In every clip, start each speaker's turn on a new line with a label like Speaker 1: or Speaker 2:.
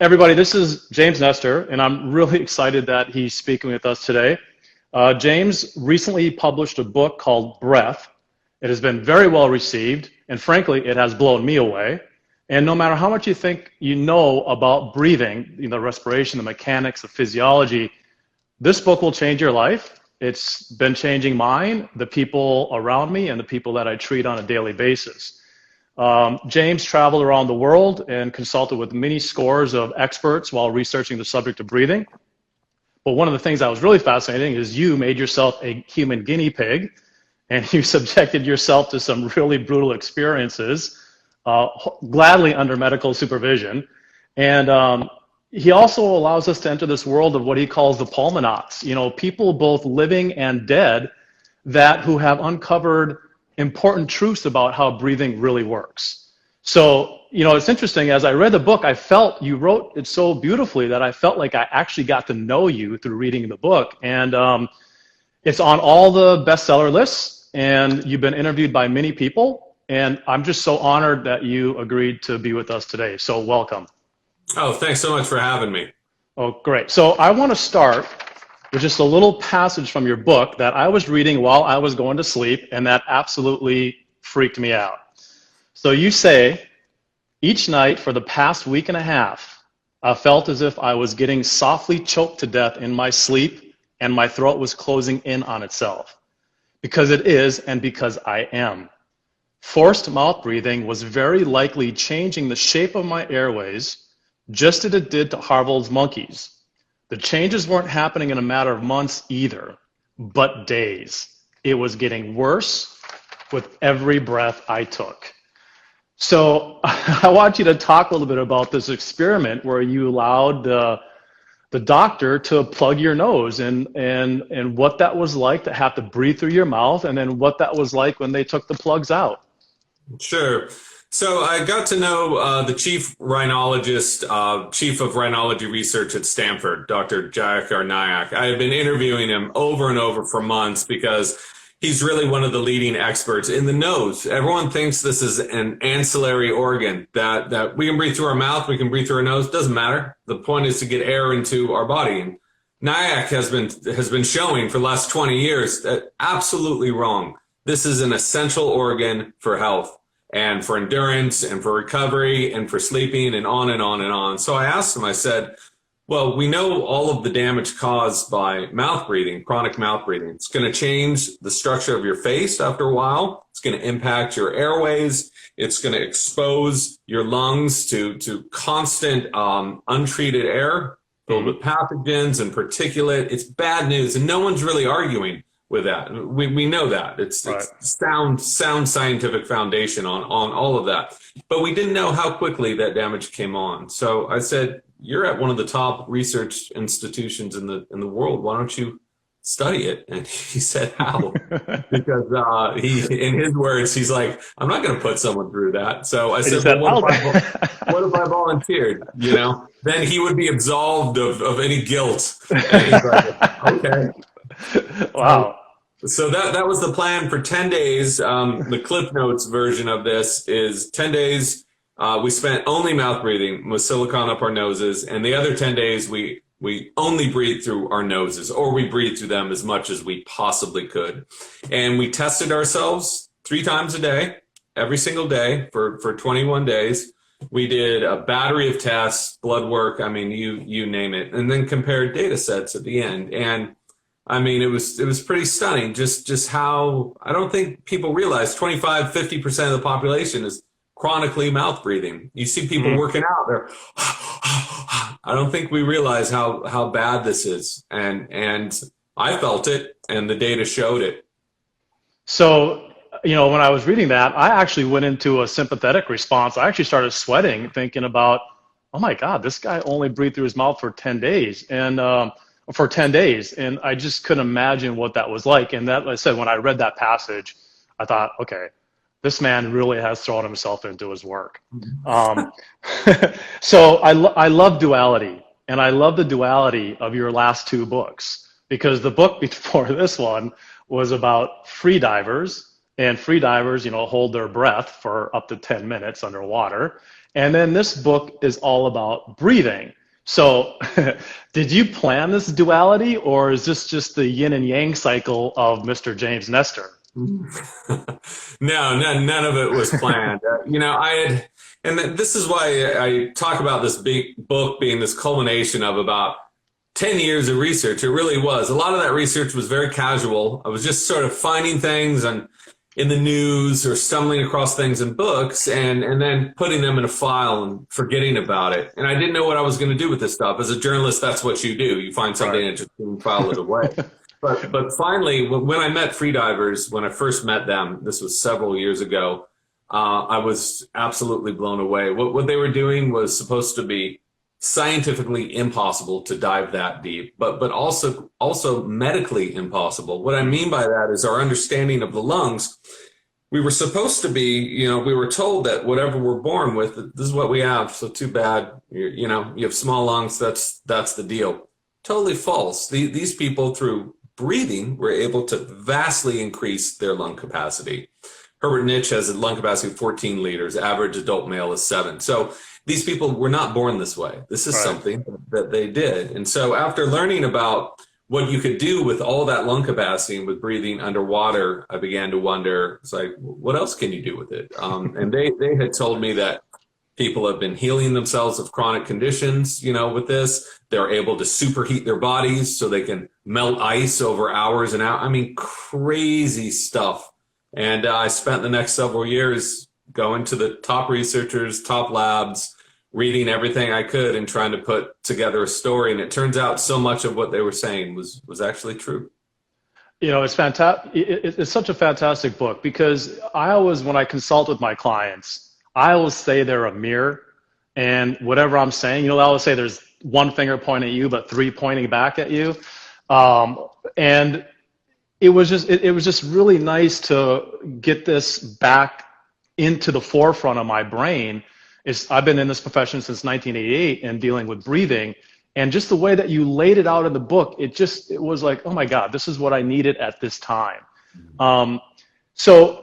Speaker 1: Everybody, this is James Nestor, and I'm really excited that he's speaking with us today. James recently published a book called Breath. It has been very well received, and frankly, it has blown me away. And no matter how much you think you know about breathing, the respiration, the mechanics, the physiology, this book will change your life. It's been changing mine, the people around me, and the people that I treat on a daily basis. James traveled around the world and consulted with many scores of experts while researching the subject of breathing. But one of the things that was really fascinating is you made yourself a human guinea pig, and you subjected yourself to some really brutal experiences, gladly under medical supervision. And he also allows us to enter this world of what he calls the pulmonauts, people both living and dead who have uncovered important truths about how breathing really works. So, it's interesting, as I read the book, I felt you wrote it so beautifully that I felt like I actually got to know you through reading the book. And it's on all the bestseller lists, and you've been interviewed by many people. And I'm just so honored that you agreed to be with us today. So welcome.
Speaker 2: Oh, thanks so much for having me.
Speaker 1: Oh, great. So I want to start with just a little passage from your book that I was reading while I was going to sleep, and that absolutely freaked me out. So you say, each night for the past week and a half, I felt as if I was getting softly choked to death in my sleep, and my throat was closing in on itself. Because it is, and because I am. Forced mouth breathing was very likely changing the shape of my airways, just as it did to Harville's monkeys. The changes weren't happening in a matter of months either, but days. It was getting worse with every breath I took. So I want you to talk a little bit about this experiment where you allowed the doctor to plug your nose and what that was like to have to breathe through your mouth, and then what that was like when they took the plugs out.
Speaker 2: Sure. So I got to know the chief rhinologist, chief of rhinology research at Stanford, Dr. Jayakar Nayak. I had been interviewing him over and over for months because he's really one of the leading experts in the nose. Everyone thinks this is an ancillary organ, that we can breathe through our mouth, we can breathe through our nose, doesn't matter. The point is to get air into our body. And Nayak has been showing for the last 20 years that absolutely wrong. This is an essential organ for health, and for endurance, and for recovery, and for sleeping, and on and on and on. So I asked him, I said, well, we know all of the damage caused by mouth breathing, chronic mouth breathing. It's going to change the structure of your face after a while. It's going to impact your airways. It's going to expose your lungs to constant untreated air filled with pathogens and particulate. It's bad news, and no one's really arguing with that. We know that. It's sound scientific foundation on all of that. But we didn't know how quickly that damage came on. So I said, you're at one of the top research institutions in the world. Why don't you study it? And he said, how? Because in his words, he's like, I'm not going to put someone through that. So I said, well, what if I volunteered? Then he would be absolved of any guilt. And he's like, okay.
Speaker 1: Wow.
Speaker 2: So that was the plan for 10 days. The Cliff Notes version of this is 10 days. We spent only mouth breathing with silicone up our noses. And the other 10 days, we only breathe through our noses, or we breathe through them as much as we possibly could. And we tested ourselves 3 times a day, every single day for 21 days. We did a battery of tests, blood work, you name it, and then compared data sets at the end. And it was pretty stunning, just how, I don't think people realize 25-50% of the population is chronically mouth breathing. You see people working out, they're, I don't think we realize how bad this is. And I felt it, and the data showed it.
Speaker 1: So, when I was reading that, I actually went into a sympathetic response. I actually started sweating, thinking about, oh my God, this guy only breathed through his mouth for 10 days. And for 10 days. And I just couldn't imagine what that was like. And that, like I said, when I read that passage, I thought, okay, this man really has thrown himself into his work. So I love duality. And I love the duality of your last 2 books, because the book before this one was about free divers, and free divers, hold their breath for up to 10 minutes underwater. And then this book is all about breathing. So did you plan this duality, or is this just the yin and yang cycle of Mr. James Nestor?
Speaker 2: No, none of it was planned. And this is why I talk about this big book being this culmination of about 10 years of research. It really was. A lot of that research was very casual. I was just sort of finding things in the news or stumbling across things in books and then putting them in a file and forgetting about it. And I didn't know what I was going to do with this stuff. As a journalist, that's what you do. You find something interesting and file it away. But finally, when I met freedivers, when I first met them, this was several years ago, I was absolutely blown away. What they were doing was supposed to be scientifically impossible to dive that deep, but also medically impossible. What I mean by that is our understanding of the lungs. We were supposed to be, we were told that whatever we're born with, this is what we have. So too bad, you have small lungs. That's the deal. Totally false. These people, through breathing, were able to vastly increase their lung capacity. Herbert Nitsch has a lung capacity of 14 liters. Average adult male is 7. So these people were not born this way. This is something that they did. And so after learning about what you could do with all that lung capacity and with breathing underwater, I began to wonder, it's like, what else can you do with it? And they had told me that people have been healing themselves of chronic conditions, with this. They're able to superheat their bodies so they can melt ice over hours and hours. I mean, crazy stuff. And I spent the next several years going to the top researchers, top labs, reading everything I could and trying to put together a story. And it turns out so much of what they were saying was actually true.
Speaker 1: It's fantastic. It's such a fantastic book, because I always, when I consult with my clients, I always say they're a mirror, and whatever I'm saying, I always say there's one finger pointing at you, but 3 pointing back at you. And it was just really nice to get this back into the forefront of my brain. I've been in this profession since 1988 and dealing with breathing, and just the way that you laid it out in the book, it was like, oh my God, this is what I needed at this time. So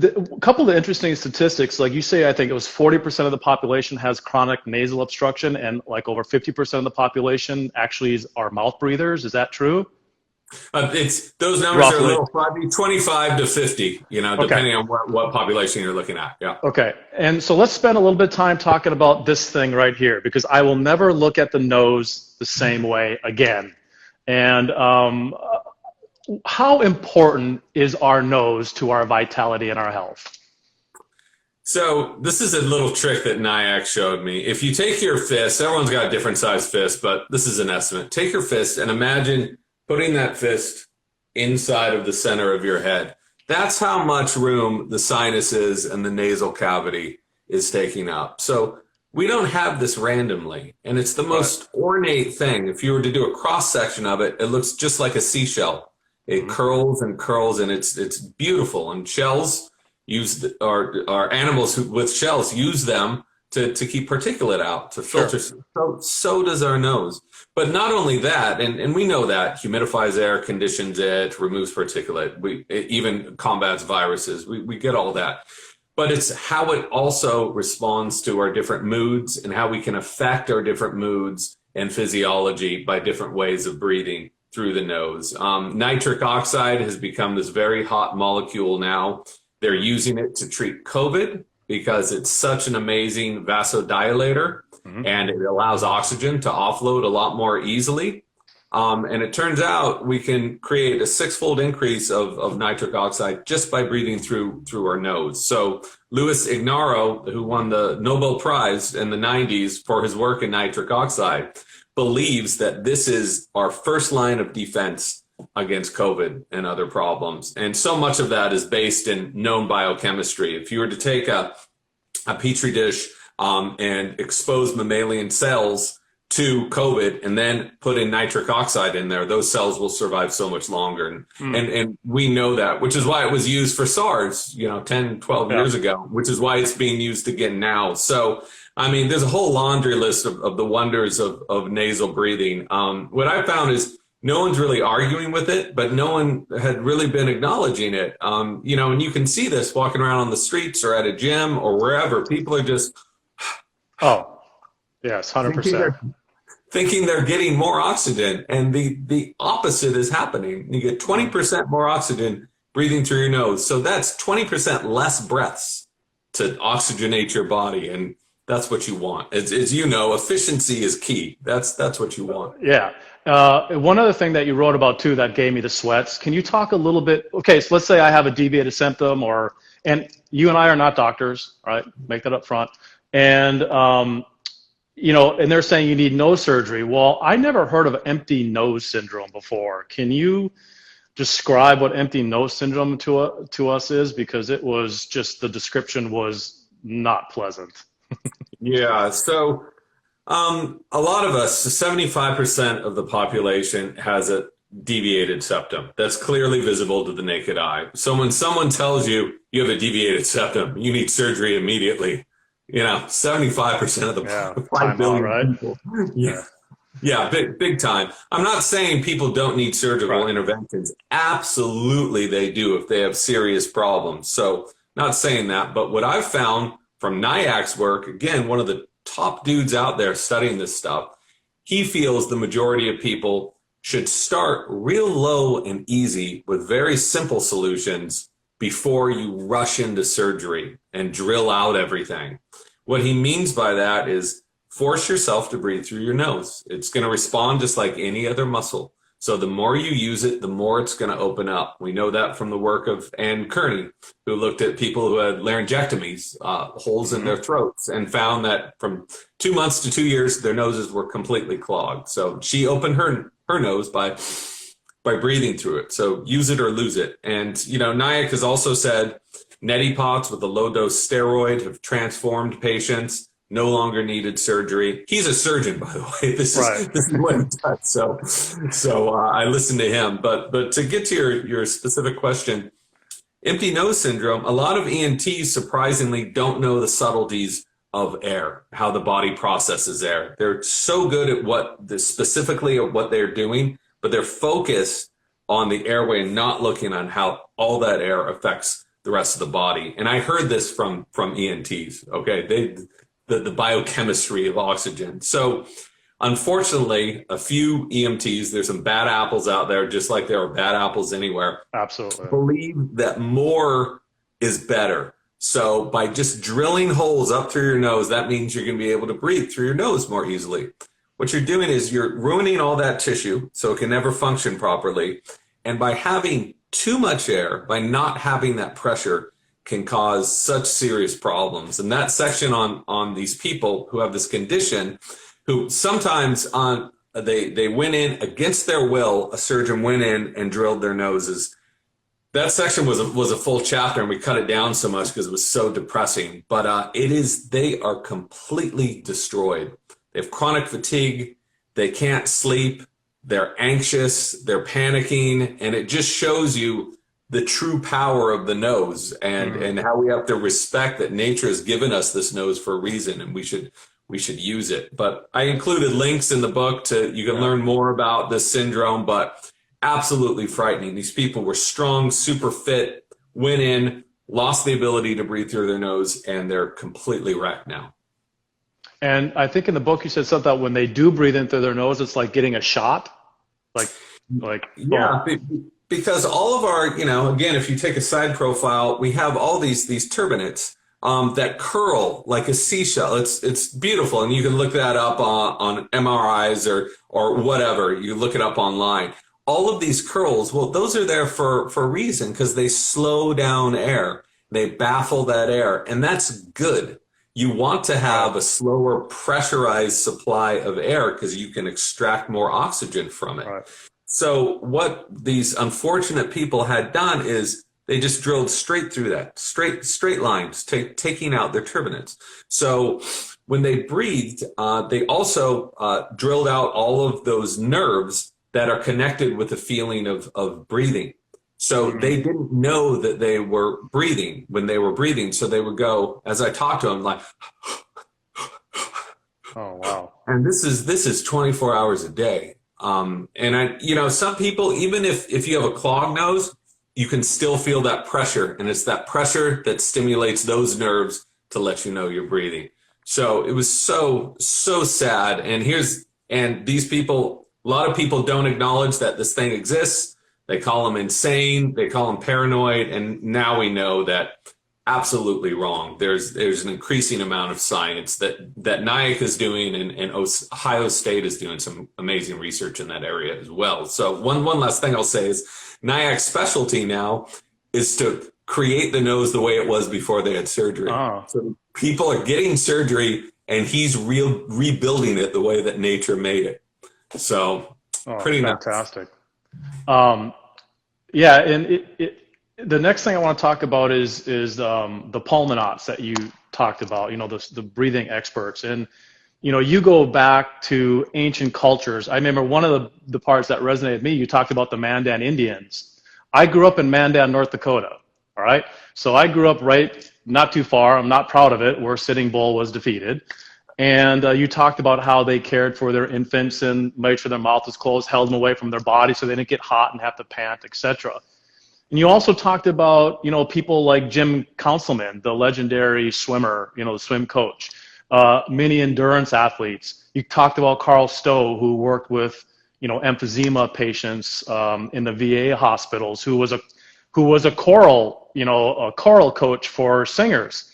Speaker 1: a couple of interesting statistics, like you say, I think it was 40% of the population has chronic nasal obstruction, and like over 50% of the population actually are mouth breathers. Is that true?
Speaker 2: Those numbers are a little fuzzy, 25 to 50, depending on what population you're looking at. Yeah. Okay.
Speaker 1: And so let's spend a little bit of time talking about this thing right here, because I will never look at the nose the same way again. And how important is our nose to our vitality and our health?
Speaker 2: So this is a little trick that Nyack showed me. If you take your fist, everyone's got a different size fist, but this is an estimate. Take your fist and imagine putting that fist inside of the center of your head. That's how much room the sinuses and the nasal cavity is taking up. So we don't have this randomly, and it's the most ornate thing. If you were to do a cross section of it, it looks just like a seashell. It curls and curls, and it's beautiful. And shells are animals with shells use them to keep particulate out, to filter. So does our nose. But not only that, and we know that humidifies air, conditions it, removes particulate, it even combats viruses. We get all that. But it's how it also responds to our different moods and how we can affect our different moods and physiology by different ways of breathing through the nose. Nitric oxide has become this very hot molecule now. They're using it to treat COVID because it's such an amazing vasodilator. And it allows oxygen to offload a lot more easily. And it turns out we can create a 6-fold increase of nitric oxide just by breathing through our nose. So Luis Ignarro, who won the Nobel Prize in the 90s for his work in nitric oxide, believes that this is our first line of defense against COVID and other problems. And so much of that is based in known biochemistry. If you were to take a petri dish and expose mammalian cells to COVID and then put in nitric oxide in there, those cells will survive so much longer. And we know that, which is why it was used for SARS, 10, 12 years ago, which is why it's being used again now. So, I mean, there's a whole laundry list of the wonders of nasal breathing. What I found is no one's really arguing with it, but no one had really been acknowledging it. And you can see this walking around on the streets or at a gym or wherever. People are just
Speaker 1: Oh, yes,
Speaker 2: thinking
Speaker 1: 100%.
Speaker 2: they're, thinking they're getting more oxygen. And the opposite is happening. You get 20% more oxygen breathing through your nose. So that's 20% less breaths to oxygenate your body. And that's what you want. As you know, efficiency is key. That's what you want.
Speaker 1: Yeah. One other thing that you wrote about too that gave me the sweats. Can you talk a little bit? Okay, so let's say I have a deviated septum, and you and I are not doctors, right? Make that up front. And and they're saying you need nose surgery. Well, I never heard of empty nose syndrome before. Can you describe what empty nose syndrome to us is? Because it was just the description was not pleasant.
Speaker 2: Yeah. So a lot of us, 75% of the population has a deviated septum that's clearly visible to the naked eye. So when someone tells you you have a deviated septum, you need surgery immediately. 75% of the
Speaker 1: Yeah,
Speaker 2: 5
Speaker 1: time out,
Speaker 2: billion
Speaker 1: right?
Speaker 2: people. Yeah. Yeah, big time. I'm not saying people don't need surgical
Speaker 1: Right.
Speaker 2: interventions. Absolutely they do if they have serious problems. So not saying that, but what I've found from NIAC's work, again, one of the top dudes out there studying this stuff, he feels the majority of people should start real low and easy with very simple solutions before you rush into surgery and drill out everything. What he means by that is force yourself to breathe through your nose. It's going to respond just like any other muscle. So the more you use it, the more it's going to open up. We know that from the work of Ann Kearney, who looked at people who had laryngectomies, holes in their throats, and found that from 2 months to 2 years, their noses were completely clogged. So she opened her nose by breathing through it. So use it or lose it. And, NIAC has also said neti pots with a low dose steroid have transformed patients, no longer needed surgery. He's a surgeon, by the way. This is what he does. So I listen to him. But to get to your specific question, empty nose syndrome, a lot of ENTs surprisingly don't know the subtleties of air, how the body processes air. They're so good at specifically at what they're doing, but they're focused on the airway and not looking on how all that air affects the rest of the body. And I heard this from ENTs. Okay, the biochemistry of oxygen. So unfortunately, a few EMTs, there's some bad apples out there, just like there are bad apples anywhere.
Speaker 1: Absolutely.
Speaker 2: Believe that more is better. So by just drilling holes up through your nose, that means you're going to be able to breathe through your nose more easily. What you're doing is you're ruining all that tissue so it can never function properly. And by having too much air, by not having that pressure, can cause such serious problems. And that section on these people who have this condition, who sometimes they went in against their will, a surgeon went in and drilled their noses. That section was a full chapter, and we cut it down so much because it was so depressing. But they are completely destroyed. They have chronic fatigue. They can't sleep. They're anxious. They're panicking. And it just shows you the true power of the nose and how we have to respect that nature has given us this nose for a reason, and we should use it. But I included links in the book you can learn more about this syndrome, but absolutely frightening. These people were strong, super fit, went in, lost the ability to breathe through their nose, and they're completely wrecked now.
Speaker 1: And I think in the book you said something that when they do breathe in through their nose, it's like getting a shot.
Speaker 2: Yeah, because all of our, again, if you take a side profile, we have all these turbinates that curl like a seashell. It's beautiful, and you can look that up on MRIs or whatever. You look it up online. All of these curls, well, those are there for a reason, because they slow down air. They baffle that air, and that's good. You want to have a slower pressurized supply of air because you can extract more oxygen from it. Right. So what these unfortunate people had done is they just drilled straight through that, straight lines, taking out their turbinates. So when they breathed, they also drilled out all of those nerves that are connected with the feeling of breathing. So they didn't know that they were breathing when they were breathing. So they would go, as I talked to them, like,
Speaker 1: oh, wow.
Speaker 2: And this is 24 hours a day. And some people, even if you have a clogged nose, you can still feel that pressure. And it's that pressure that stimulates those nerves to let you know you're breathing. So it was so sad. And these people, a lot of people don't acknowledge that this thing exists. They call them insane. They call them paranoid. And now we know that absolutely wrong. There's an increasing amount of science that NIAC is doing, and Ohio State is doing some amazing research in that area as well. So one last thing I'll say is NIAC's specialty now is to create the nose the way it was before they had surgery.
Speaker 1: Oh.
Speaker 2: So people are getting surgery, and he's rebuilding it the way that nature made it. So pretty
Speaker 1: fantastic. Yeah, and the next thing I want to talk about is the pulmonauts that you talked about, the breathing experts. And, you go back to ancient cultures. I remember one of the parts that resonated with me, you talked about the Mandan Indians. I grew up in Mandan, North Dakota, all right? So I grew up not too far. I'm not proud of it, where Sitting Bull was defeated. And you talked about how they cared for their infants and made sure their mouth was closed, held them away from their body so they didn't get hot and have to pant, etc. And you also talked about, people like Jim Councilman, the legendary swimmer, the swim coach, many endurance athletes. You talked about Carl Stowe, who worked with, emphysema patients in the VA hospitals, who was a choral, a choral coach for singers.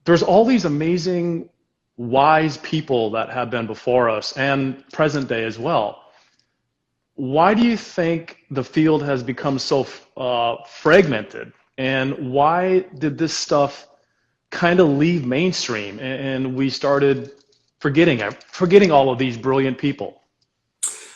Speaker 1: There's all these amazing, wise people that have been before us and present day as well. Why do you think the field has become so fragmented, and why did this stuff kind of leave mainstream and we started forgetting all of these brilliant people?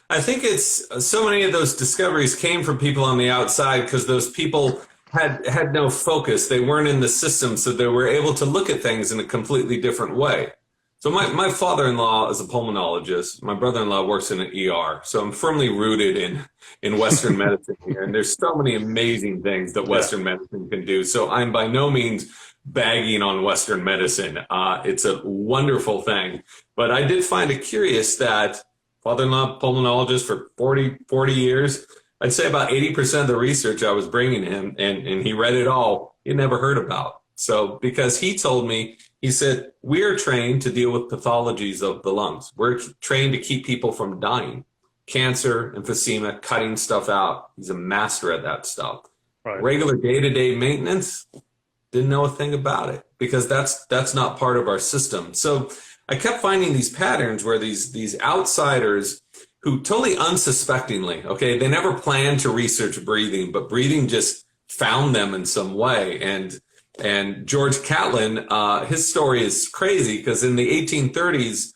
Speaker 2: I think it's so many of those discoveries came from people on the outside, because those people had no focus. They weren't in the system, so they were able to look at things in a completely different way. So my father-in-law is a pulmonologist. My brother-in-law works in an ER. So I'm firmly rooted in Western medicine here. And there's so many amazing things that Western medicine can do. So I'm by no means bagging on Western medicine. It's a wonderful thing. But I did find it curious that father-in-law pulmonologist for 40 years, I'd say about 80% of the research I was bringing him, and he read it all, he never heard about. So because he told me, he said, we are trained to deal with pathologies of the lungs. We're trained to keep people from dying. Cancer, emphysema, cutting stuff out. He's a master at that stuff. Right. Regular day-to-day maintenance, didn't know a thing about it, because that's not part of our system. So I kept finding these patterns where these outsiders who totally unsuspectingly, okay, they never planned to research breathing, but breathing just found them in some way. And George Catlin, his story is crazy, because in the 1830s,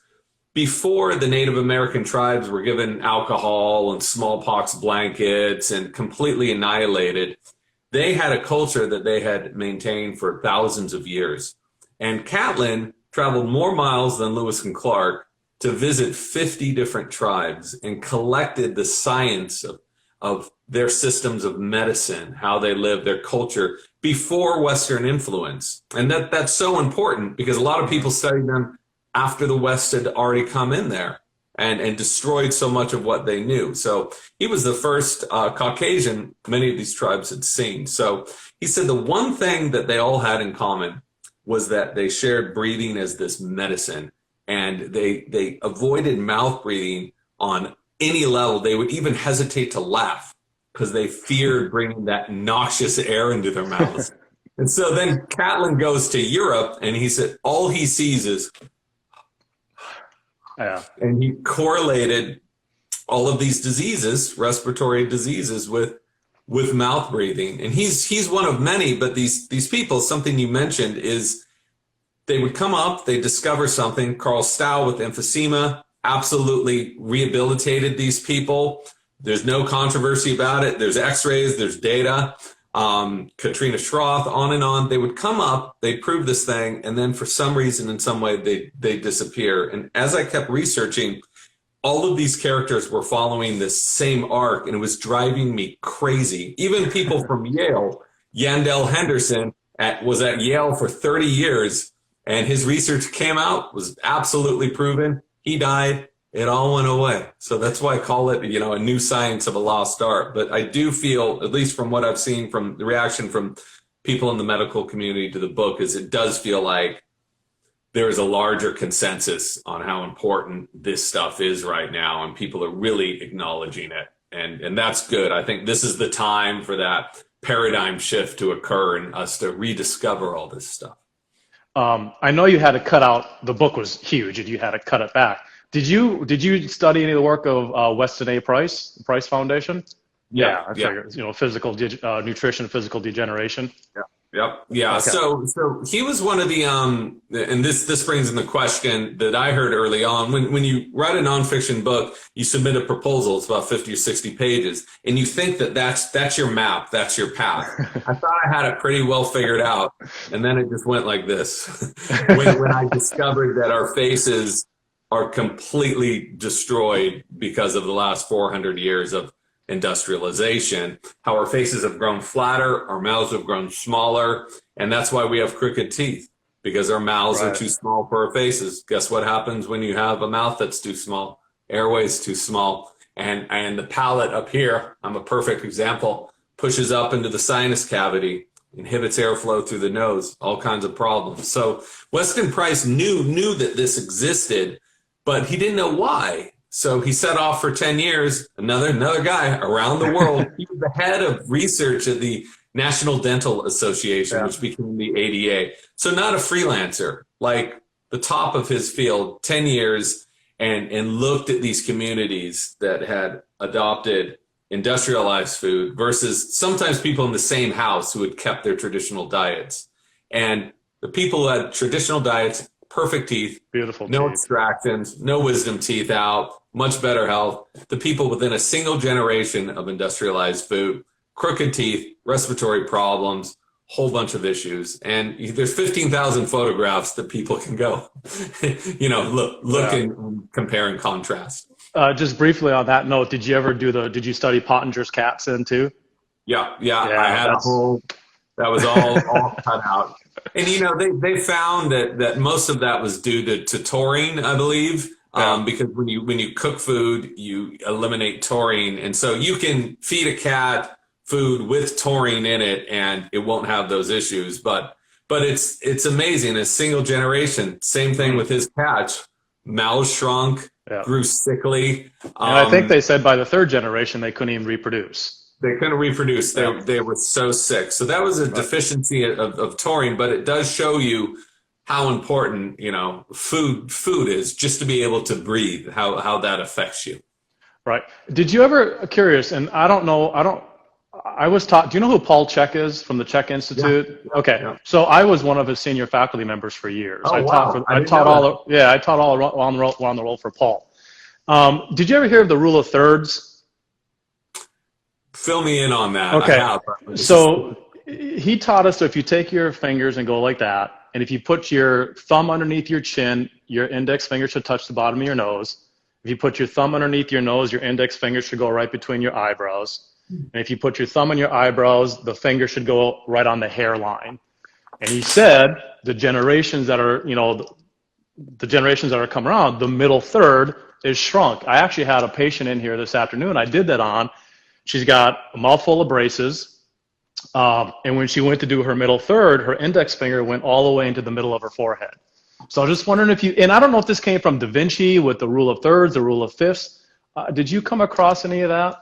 Speaker 2: before the Native American tribes were given alcohol and smallpox blankets and completely annihilated, they had a culture that they had maintained for thousands of years. And Catlin traveled more miles than Lewis and Clark to visit 50 different tribes and collected the science of their systems of medicine, how they live, their culture, before Western influence. And that's so important, because a lot of people studied them after the West had already come in there and destroyed so much of what they knew. So he was the first Caucasian many of these tribes had seen. So he said the one thing that they all had in common was that they shared breathing as this medicine, and they avoided mouth breathing on any level. They would even hesitate to laugh because they feared bringing that noxious air into their mouths. And so then Catlin goes to Europe, and he said all he sees is, and he correlated all of these diseases, respiratory diseases, with mouth breathing. And he's one of many, but these people, something you mentioned is they would come up, they discover something. Carl Stowe with emphysema absolutely rehabilitated these people. There's no controversy about it. There's x-rays, there's data. Katrina Schroth, on and on. They would come up, they'd prove this thing, and then for some reason, in some way, they disappear. And as I kept researching, all of these characters were following this same arc, and it was driving me crazy. Even people from Yale, Yandell Henderson was at Yale for 30 years, and his research came out, was absolutely proven. He died. It all went away. So that's why I call it, a new science of a lost art. But I do feel, at least from what I've seen from the reaction from people in the medical community to the book is it does feel like there is a larger consensus on how important this stuff is right now, and people are really acknowledging it. And that's good. I think this is the time for that paradigm shift to occur and us to rediscover all this stuff.
Speaker 1: I know you had to cut out, the book was huge and you had to cut it back. Did you study any of the work of Weston A. Price, the Price Foundation? Yeah, I figured, you know, physical nutrition, physical degeneration.
Speaker 2: Yeah. Yep. Yeah. Okay. So he was one of the and this brings in the question that I heard early on. When you write a nonfiction book, you submit a proposal. It's about 50 or 60 pages, and you think that that's your map, that's your path. I thought I had it pretty well figured out, and then it just went like this. when I discovered that our faces are completely destroyed because of the last 400 years of industrialization, how our faces have grown flatter, our mouths have grown smaller, and that's why we have crooked teeth, because our mouths are too small for our faces. Guess what happens when you have a mouth that's too small? Airways too small, and the palate up here, I'm a perfect example, pushes up into the sinus cavity, inhibits airflow through the nose, all kinds of problems. So Weston Price knew that this existed, but he didn't know why. So he set off for 10 years, another guy around the world. He was the head of research at the National Dental Association, which became the ADA. So not a freelancer, like the top of his field, 10 years, and looked at these communities that had adopted industrialized food versus sometimes people in the same house who had kept their traditional diets. And the people who had traditional diets, perfect teeth,
Speaker 1: beautiful
Speaker 2: no
Speaker 1: teeth,
Speaker 2: extractions, no wisdom teeth out, much better health. The people within a single generation of industrialized food, crooked teeth, respiratory problems, whole bunch of issues. And there's 15,000 photographs that people can go, look and compare and contrast.
Speaker 1: Just briefly on that note, did you study Pottinger's cat sin too?
Speaker 2: Yeah. I had that was all cut out. And, they found that most of that was due to taurine, I believe, because when you cook food, you eliminate taurine. And so you can feed a cat food with taurine in it and it won't have those issues. But it's amazing. A single generation, same thing with his cat, mouth shrunk, grew sickly.
Speaker 1: And I think they said by the third generation, they couldn't even reproduce.
Speaker 2: They couldn't reproduce. They were so sick. So that was a deficiency of taurine, but it does show you how important, food is just to be able to breathe, how that affects you.
Speaker 1: Right. Did you ever, curious, and I was taught, do you know who Paul Chek is from the Chek Institute? Yeah. Okay. Yeah. So I was one of his senior faculty members for years.
Speaker 2: Oh,
Speaker 1: I taught all around the world for Paul. Did you ever hear of the rule of thirds?
Speaker 2: Fill me in on that.
Speaker 1: Okay. So he taught us, so if you take your fingers and go like that, and if you put your thumb underneath your chin, your index finger should touch the bottom of your nose. If you put your thumb underneath your nose, your index finger should go right between your eyebrows. And if you put your thumb on your eyebrows, the finger should go right on the hairline. And he said the generations that are, the generations that are coming around, the middle third is shrunk. I actually had a patient in here this afternoon. I did that on. She's got a mouthful of braces, and when she went to do her middle third, her index finger went all the way into the middle of her forehead. So I was just wondering and I don't know if this came from Da Vinci with the rule of thirds, the rule of fifths. Did you come across any of that?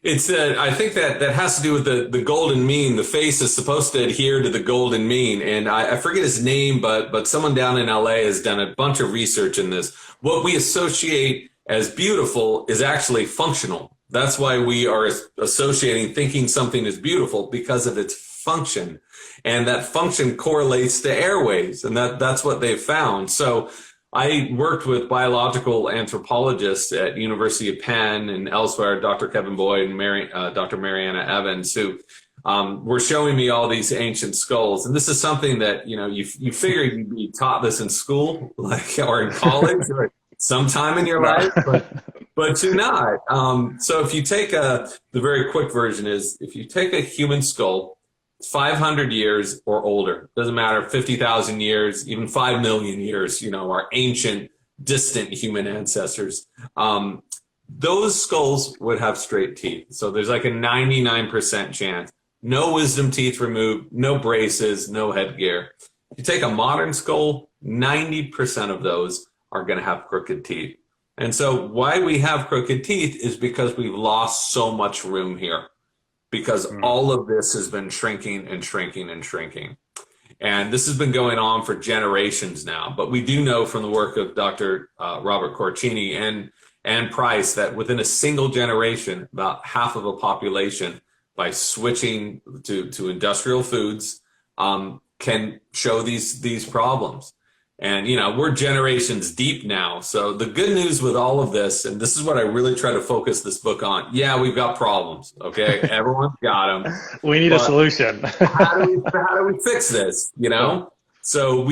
Speaker 2: It's I think that has to do with the golden mean. The face is supposed to adhere to the golden mean, and I forget his name, but someone down in LA has done a bunch of research in this. What we associate as beautiful is actually functional. That's why we are thinking something is beautiful, because of its function. And that function correlates to airways, and that's what they've found. So I worked with biological anthropologists at University of Penn and elsewhere, Dr. Kevin Boyd and Dr. Mariana Evans, who were showing me all these ancient skulls. And this is something that, you figure you'd be taught this in school, or in college, or sometime in your life, but you're not. So if you take the very quick version is, if you take a human skull, 500 years or older, doesn't matter, 50,000 years, even 5 million years, our ancient, distant human ancestors, those skulls would have straight teeth. So there's like a 99% chance. no wisdom teeth removed, no braces, no headgear. If you take a modern skull, 90% of those are going to have crooked teeth. And so why we have crooked teeth is because we've lost so much room here, because all of this has been shrinking and shrinking and shrinking. And this has been going on for generations now. But we do know from the work of Dr. Robert Corcini and Price that within a single generation, about half of a population, by switching to industrial foods, can show these problems. And, you know, we're generations deep now. So the good news with all of this, and this is what I really try to focus this book on. Yeah, we've got problems. Okay. Everyone's got them.
Speaker 1: We need a solution.
Speaker 2: how do we fix this? You know, so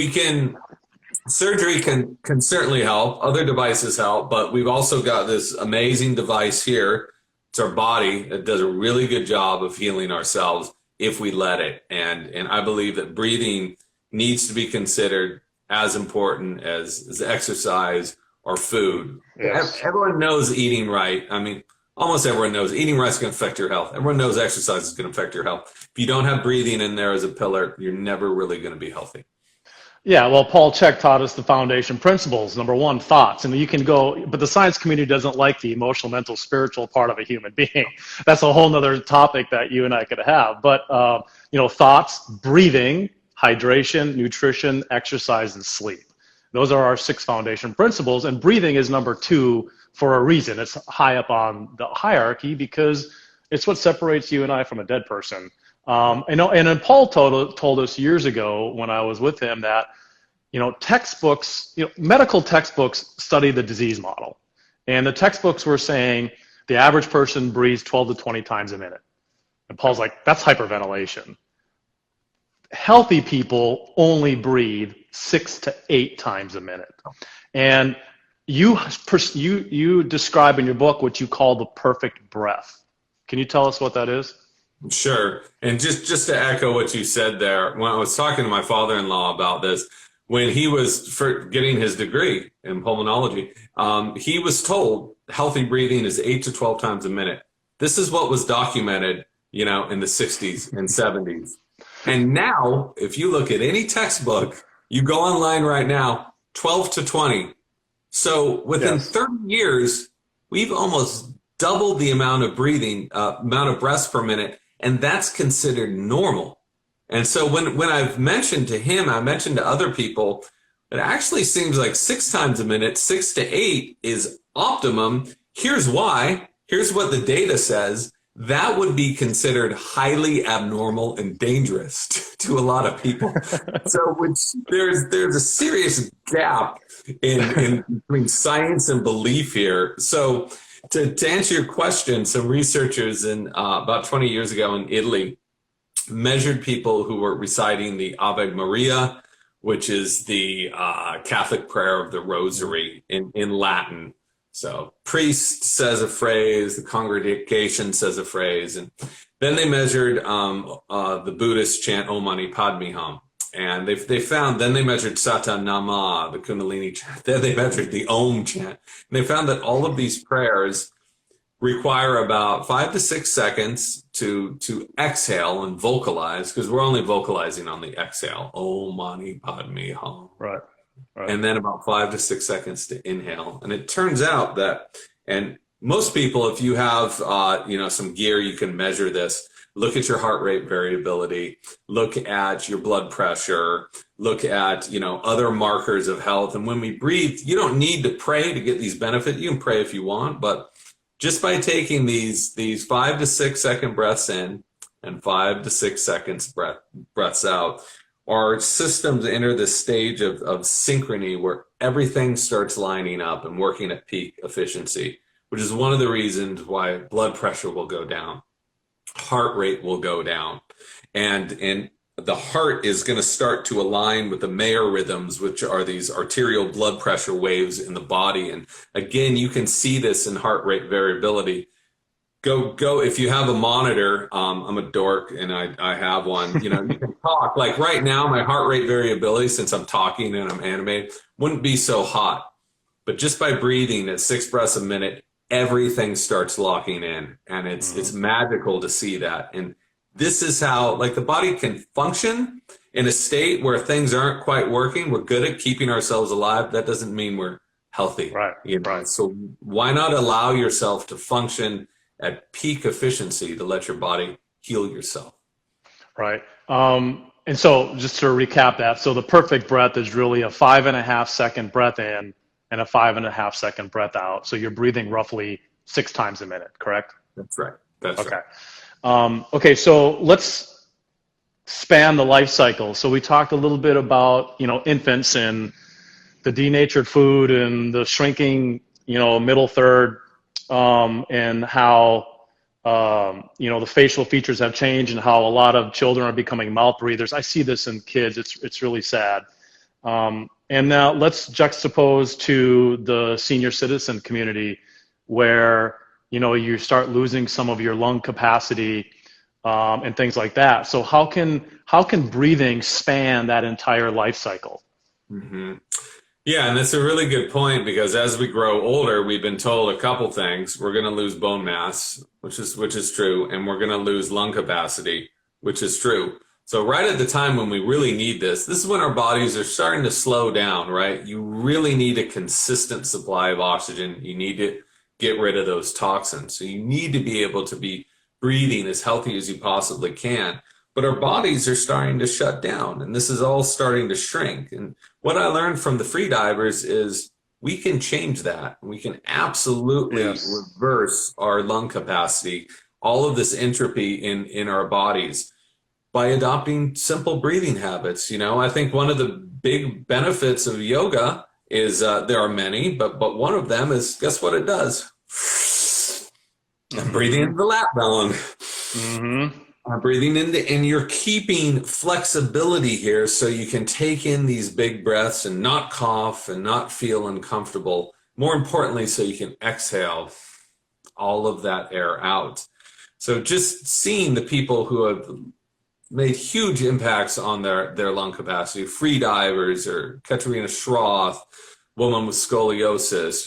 Speaker 2: surgery can certainly help. Other devices help, but we've also got this amazing device here. It's our body that does a really good job of healing ourselves if we let it. And I believe that breathing needs to be considered as important as exercise or food. Yes. Everyone knows eating right. I mean, almost everyone knows eating right is going to affect your health. Everyone knows exercise is going to affect your health. If you don't have breathing in there as a pillar, you're never really going to be healthy.
Speaker 1: Yeah, well, Paul Chek taught us the foundation principles. Number one, thoughts. And you can go, but the science community doesn't like the emotional, mental, spiritual part of a human being. That's a whole nother topic that you and I could have. But, you know, thoughts, breathing, hydration, nutrition, exercise, and sleep. Those are our 6 foundation principles. And breathing is number 2 for a reason. It's high up on the hierarchy because it's what separates you and I from a dead person. And then Paul told us years ago when I was with him that, you know, textbooks, you know, medical textbooks study the disease model. And the textbooks were saying the average person breathes 12 to 20 times a minute. And Paul's like, that's hyperventilation. Healthy people only breathe 6 to 8 times a minute. And you describe in your book what you call the perfect breath. Can you tell us what that is?
Speaker 2: Sure. And just to echo what you said there, when I was talking to my father-in-law about this, when he was getting his degree in pulmonology, he was told healthy breathing is 8 to 12 times a minute. This is what was documented, you know, in the 60s and 70s. And now, if you look at any textbook, you go online right now, 12 to 20. So within 30 years, we've almost doubled the amount of breathing, amount of breaths per minute, and that's considered normal. And so when I've mentioned to him, I mentioned to other people, it actually seems like 6 times a minute, 6 to 8 is optimum. Here's why. Here's what the data says. That would be considered highly abnormal and dangerous to a lot of people. So there's a serious gap in between science and belief here. So to answer your question, some researchers about 20 years ago in Italy measured people who were reciting the Ave Maria, which is the Catholic prayer of the Rosary in Latin. So priest says a phrase, the congregation says a phrase, and then they measured the Buddhist chant Om Mani Padme Hum. And they found, then they measured Sata Nama, the Kundalini chant. Then they measured the Om chant. And they found that all of these prayers require about 5 to 6 seconds to exhale and vocalize, because we're only vocalizing on the exhale. Om Mani Padme Hum.
Speaker 1: Right.
Speaker 2: And then about 5 to 6 seconds to inhale. And it turns out that, and most people, if you have, some gear, you can measure this. Look at your heart rate variability, look at your blood pressure, look at, other markers of health. And when we breathe, you don't need to pray to get these benefits. You can pray if you want, but just by taking these 5 to 6 second breaths in and 5 to 6 seconds breaths out, our systems enter this stage of synchrony where everything starts lining up and working at peak efficiency, which is one of the reasons why blood pressure will go down, heart rate will go down, and the heart is going to start to align with the Mayer rhythms, which are these arterial blood pressure waves in the body. And again, you can see this in heart rate variability. Go if you have a monitor. I'm a dork and I have one. You can talk. Like right now, my heart rate variability, since I'm talking and I'm animated, wouldn't be so hot. But just by breathing at 6 breaths a minute, everything starts locking in, and it's magical to see that. And this is how, like, the body can function in a state where things aren't quite working. We're good at keeping ourselves alive. That doesn't mean we're healthy.
Speaker 1: Right.
Speaker 2: You know?
Speaker 1: Right.
Speaker 2: So why not allow yourself to function at peak efficiency to let your body heal yourself?
Speaker 1: Right. And so just to recap that, so the perfect breath is really a 5.5-second breath in and a 5.5-second breath out. So you're breathing roughly 6 times a minute, correct?
Speaker 2: That's right. That's
Speaker 1: okay.
Speaker 2: right.
Speaker 1: Okay, so let's span the life cycle. So we talked a little bit about, infants and the denatured food and the shrinking, middle third, and how, the facial features have changed and how a lot of children are becoming mouth breathers. I see this in kids. It's really sad. And now let's juxtapose to the senior citizen community where, you start losing some of your lung capacity, and things like that. So how can breathing span that entire life cycle?
Speaker 2: Mm-hmm. Yeah, and that's a really good point, because as we grow older, we've been told a couple things. We're going to lose bone mass, which is true, and we're going to lose lung capacity, which is true. So right at the time when we really need this is when our bodies are starting to slow down, right? You really need a consistent supply of oxygen. You need to get rid of those toxins. So you need to be able to be breathing as healthy as you possibly can. But our bodies are starting to shut down, and this is all starting to shrink. And what I learned from the free divers is we can change that. We can absolutely reverse our lung capacity, all of this entropy in our bodies, by adopting simple breathing habits. I think one of the big benefits of yoga is, there are many, but one of them is, guess what it does? I'm breathing into the lap bone.
Speaker 1: Mm-hmm.
Speaker 2: Breathing into, and you're keeping flexibility here so you can take in these big breaths and not cough and not feel uncomfortable. More importantly, so you can exhale all of that air out. So just seeing the people who have made huge impacts on their lung capacity, free divers or Katarina Schroth, woman with scoliosis,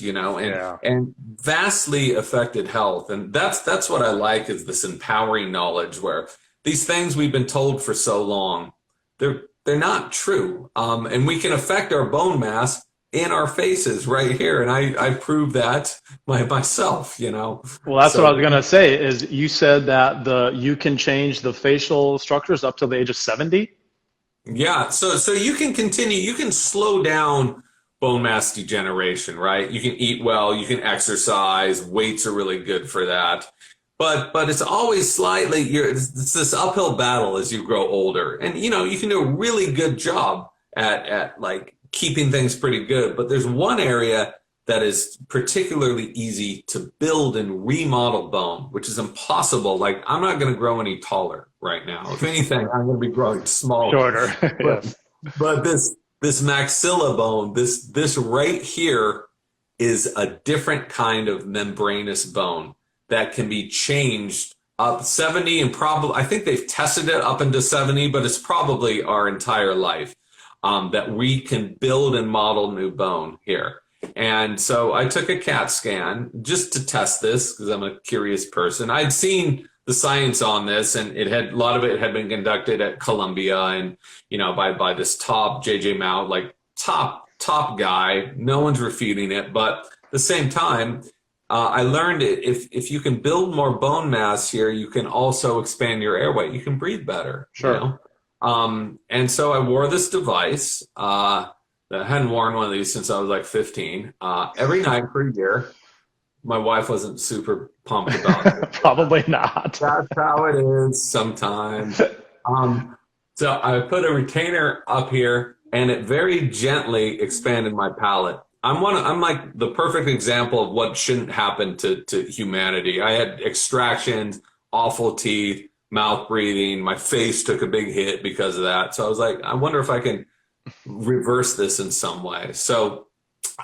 Speaker 2: and vastly affected health. And that's what I like, is this empowering knowledge where these things we've been told for so long, they're not true. And we can affect our bone mass in our faces right here. And I proved that myself, Well,
Speaker 1: that's what I was going to say, is you said that you can change the facial structures up to the age of 70?
Speaker 2: Yeah. So you can continue, you can slow down bone mass degeneration, right? You can eat well, you can exercise, weights are really good for that. But it's always slightly, it's this uphill battle as you grow older. And, you can do a really good job at like keeping things pretty good. But there's one area that is particularly easy to build and remodel bone, which is impossible. Like, I'm not going to grow any taller right now. If anything, I'm going to be growing smaller.
Speaker 1: Shorter. Yes.
Speaker 2: But this maxilla bone, this right here, is a different kind of membranous bone that can be changed up 70, and probably, I think they've tested it up into 70, but it's probably our entire life, that we can build and model new bone here. And so I took a CAT scan just to test this, because I'm a curious person. I'd seen the science on this, and a lot of it had been conducted at Columbia, and by this top JJ Mount, like top guy. No one's refuting it, but at the same time, I learned if you can build more bone mass here, you can also expand your airway. You can breathe better.
Speaker 1: Sure.
Speaker 2: And so I wore this device. I hadn't worn one of these since I was like 15. Every night for a year. My wife wasn't super pumped about it.
Speaker 1: Probably not.
Speaker 2: That's how it is sometimes. So I put a retainer up here, and it very gently expanded my palate. I'm like the perfect example of what shouldn't happen to humanity. I had extractions, awful teeth, mouth breathing. My face took a big hit because of that. So I was like, I wonder if I can reverse this in some way. So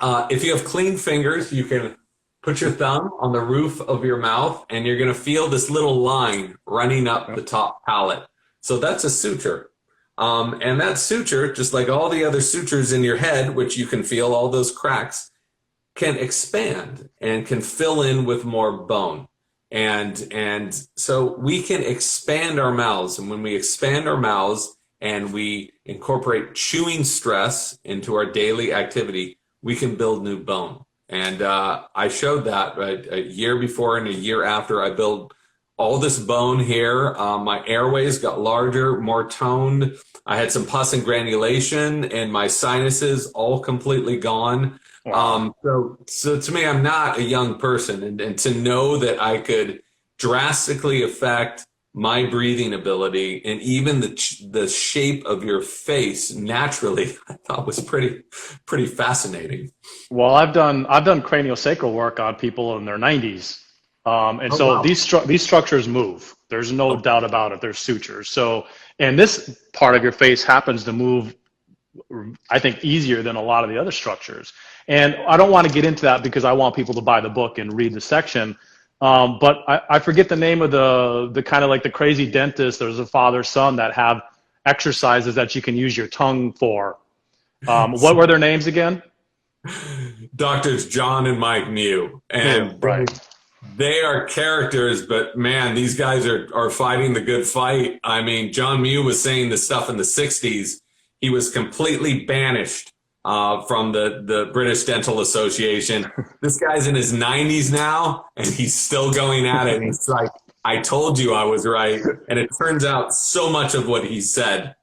Speaker 2: if you have clean fingers, you can put your thumb on the roof of your mouth, and you're going to feel this little line running up the top palate. So that's a suture. And that suture, just like all the other sutures in your head, which you can feel all those cracks, can expand and can fill in with more bone. And so we can expand our mouths. And when we expand our mouths and we incorporate chewing stress into our daily activity, we can build new bone. And I showed that a year before and a year after. I built all this bone here. My airways got larger, more toned. I had some pus and granulation, and my sinuses all completely gone.
Speaker 1: Wow.
Speaker 2: So to me, I'm not a young person, and to know that I could drastically affect my breathing ability and even the shape of your face naturally, I thought was pretty fascinating.
Speaker 1: Well, I've done craniosacral work on people in their 90s, and
Speaker 2: Oh,
Speaker 1: so
Speaker 2: wow.
Speaker 1: these structures move. There's no
Speaker 2: Okay.
Speaker 1: doubt about it. There's sutures. So, and this part of your face happens to move, I think, easier than a lot of the other structures. And I don't want to get into that because I want people to buy the book and read the section. But I forget the name of the kind of like the crazy dentist. There's a father son that have exercises that you can use your tongue for. What were their names again?
Speaker 2: Doctors John and Mike Mew,
Speaker 1: Mew,
Speaker 2: and
Speaker 1: right.
Speaker 2: they are characters, but man, these guys are fighting the good fight. I mean, John Mew was saying this stuff in the 60s. He was completely banished from the British Dental Association. This guy's in his 90s now, and he's still going at it. And he's like, I told you I was right. And it turns out so much of what he said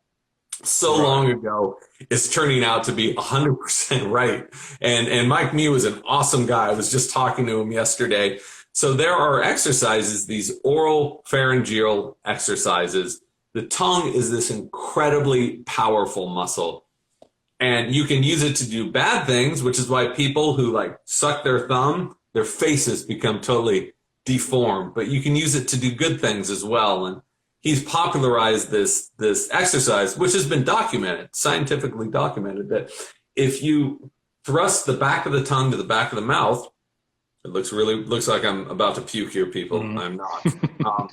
Speaker 2: so
Speaker 1: Right.
Speaker 2: long ago is turning out to be 100% right. And Mike Mew is an awesome guy. I was just talking to him yesterday. So there are exercises, these oral pharyngeal exercises. The tongue is this incredibly powerful muscle. And you can use it to do bad things, which is why people who like suck their thumb, their faces become totally deformed. But you can use it to do good things as well. And he's popularized this exercise, which has been documented, scientifically documented, that if you thrust the back of the tongue to the back of the mouth, it looks like I'm about to puke here, people.
Speaker 1: Mhm.
Speaker 2: I'm not. Um,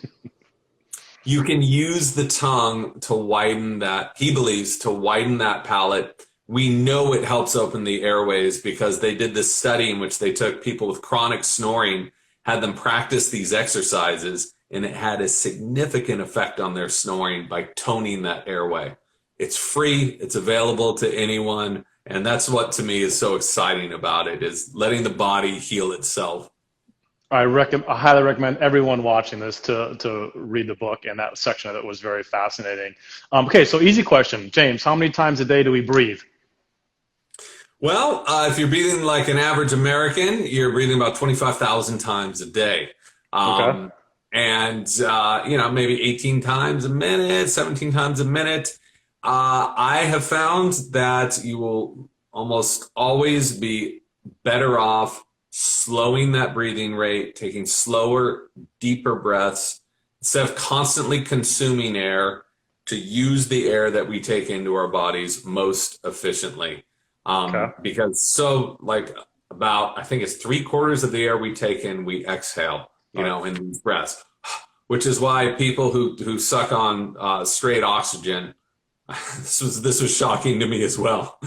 Speaker 2: you can use the tongue to widen that, he believes, to widen that palate. We know it helps open the airways because they did this study in which they took people with chronic snoring, had them practice these exercises, and it had a significant effect on their snoring by toning that airway. It's free, it's available to anyone, and that's what to me is so exciting about it, is letting the body heal itself.
Speaker 1: I highly recommend everyone watching this to read the book, and that section of it was very fascinating. Okay, so easy question, James. How many times a day do we breathe?
Speaker 2: Well, if you're breathing like an average American, you're breathing about 25,000 times a day.
Speaker 1: Okay.
Speaker 2: Um, and, maybe 18 times a minute, 17 times a minute. I have found that you will almost always be better off slowing that breathing rate, taking slower, deeper breaths, instead of constantly consuming air, to use the air that we take into our bodies most efficiently.
Speaker 1: Okay.
Speaker 2: Because about, I think it's 3/4 of the air we take in, we exhale,
Speaker 1: All right.
Speaker 2: in these breaths, which is why people who suck on straight oxygen, this was shocking to me as well.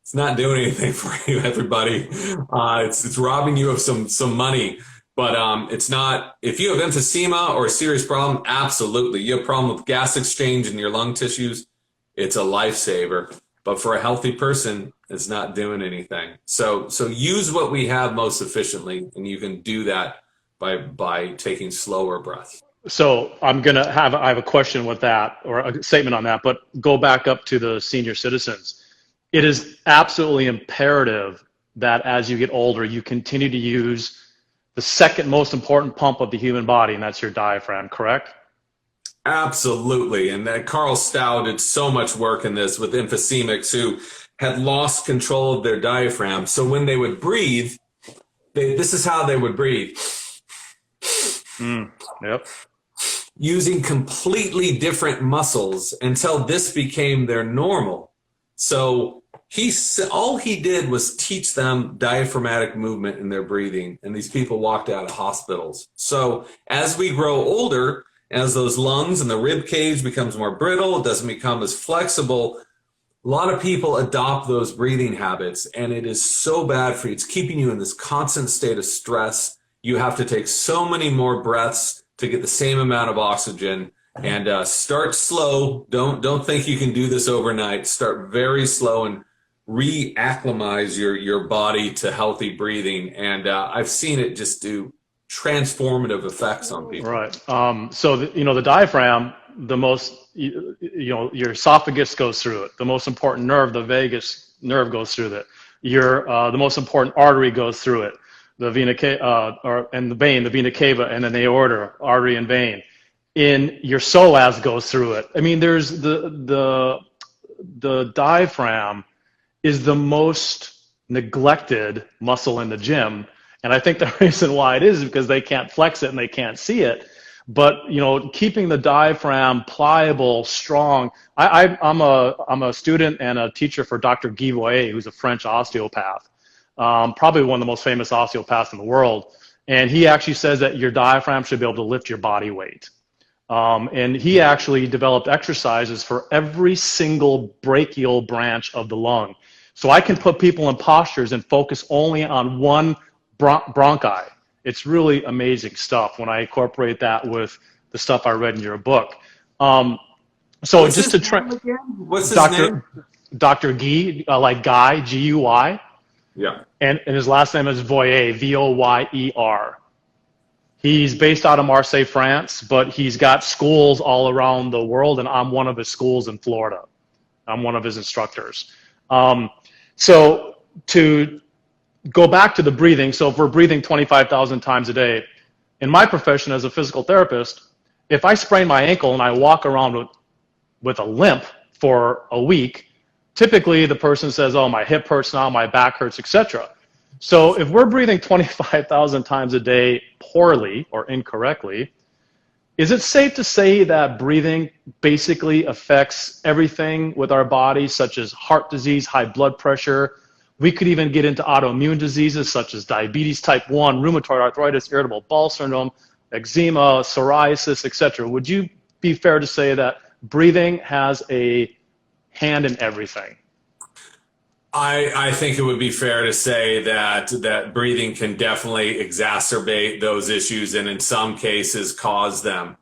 Speaker 2: It's not doing anything for you, everybody. It's robbing you of some money, but it's not. If you have emphysema or a serious problem, absolutely. You have a problem with gas exchange in your lung tissues, it's a lifesaver. But for a healthy person, it's not doing anything. So use what we have most efficiently, and you can do that by taking slower breaths.
Speaker 1: So I have a question with that, or a statement on that, but go back up to the senior citizens. It is absolutely imperative that as you get older, you continue to use the second most important pump of the human body, and that's your diaphragm, correct?
Speaker 2: Absolutely. And then Carl Stow did so much work in this with emphysemics who had lost control of their diaphragm. So when they would breathe, this is how they would breathe.
Speaker 1: Yep.
Speaker 2: Using completely different muscles until this became their normal. So all he did was teach them diaphragmatic movement in their breathing, and these people walked out of hospitals. So as we grow older, as those lungs and the rib cage becomes more brittle, it doesn't become as flexible, a lot of people adopt those breathing habits, and it is so bad for you. It's keeping you in this constant state of stress. you have to take so many more breaths to get the same amount of oxygen. And start slow. Don't think you can do this overnight. Start very slow and reacclimatize your body to healthy breathing. And I've seen it just do transformative effects on people.
Speaker 1: Right. So the diaphragm, the most, your esophagus goes through it. The most important nerve, the vagus nerve, goes through it. The most important artery goes through it. The vena cava, and the vein, the vena cava, and then the aorta, artery and vein. In your psoas goes through it. I mean, there's the diaphragm is the most neglected muscle in the gym. And I think the reason why it is because they can't flex it and they can't see it. But, keeping the diaphragm pliable, strong. I'm a student and a teacher for Dr. Guy Voyer, who's a French osteopath, probably one of the most famous osteopaths in the world. And he actually says that your diaphragm should be able to lift your body weight. And he actually developed exercises for every single brachial branch of the lung. So I can put people in postures and focus only on one bronchi. It's really amazing stuff when I incorporate that with the stuff I read in your book. So
Speaker 2: What's
Speaker 1: just
Speaker 2: his
Speaker 1: to
Speaker 2: name again? What's his name?
Speaker 1: Dr. Guy, like Guy, G-U-Y.
Speaker 2: Yeah.
Speaker 1: And his last name is Voyer, V-O-Y-E-R. He's based out of Marseille, France, but he's got schools all around the world, and I'm one of his schools in Florida. I'm one of his instructors. So to go back to the breathing, so if we're breathing 25,000 times a day, in my profession as a physical therapist, if I sprain my ankle and I walk around with a limp for a week, typically the person says, oh, my hip hurts now, my back hurts, etc. So if we're breathing 25,000 times a day poorly or incorrectly, is it safe to say that breathing basically affects everything with our bodies, such as heart disease, high blood pressure? We could even get into autoimmune diseases such as diabetes type 1, rheumatoid arthritis, irritable bowel syndrome, eczema, psoriasis, etc. Would you be fair to say that breathing has a hand in everything?
Speaker 2: I think it would be fair to say that breathing can definitely exacerbate those issues and in some cases cause them.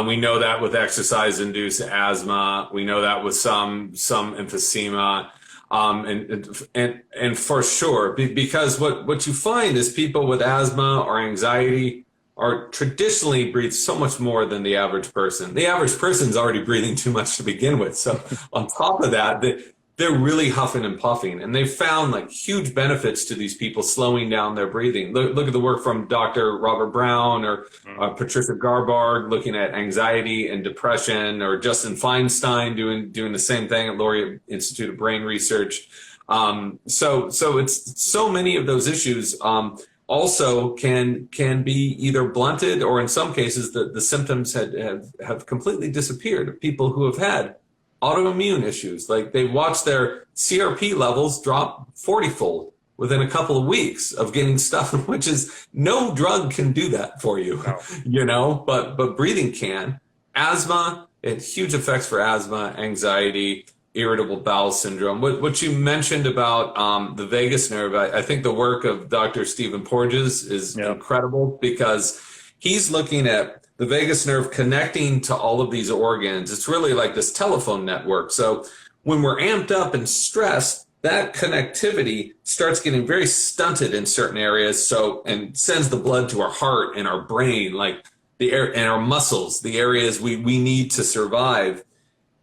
Speaker 2: We know that with exercise-induced asthma. We know that with some emphysema. And for sure, because what you find is people with asthma or anxiety are traditionally breathe so much more than the average person. The average person's already breathing too much to begin with. So on top of that, they're really huffing and puffing, and they've found like huge benefits to these people slowing down their breathing. Look at the work from Dr. Robert Brown or Patricia Garbard looking at anxiety and depression, or Justin Feinstein doing the same thing at Laureate Institute of Brain Research. So it's so many of those issues also can be either blunted or in some cases the symptoms have completely disappeared. People who have had autoimmune issues, like they watch their CRP levels drop 40-fold within a couple of weeks of getting stuff, which is no drug can do that for you, no. But breathing can. Asthma, it had huge effects for asthma, anxiety, irritable bowel syndrome. What you mentioned about the vagus nerve, I think the work of Dr. Stephen Porges is incredible, because he's looking at the vagus nerve connecting to all of these organs. It's really like this telephone network. So when we're amped up and stressed, that connectivity starts getting very stunted in certain areas. And sends the blood to our heart and our brain, like and our muscles, the areas we need to survive.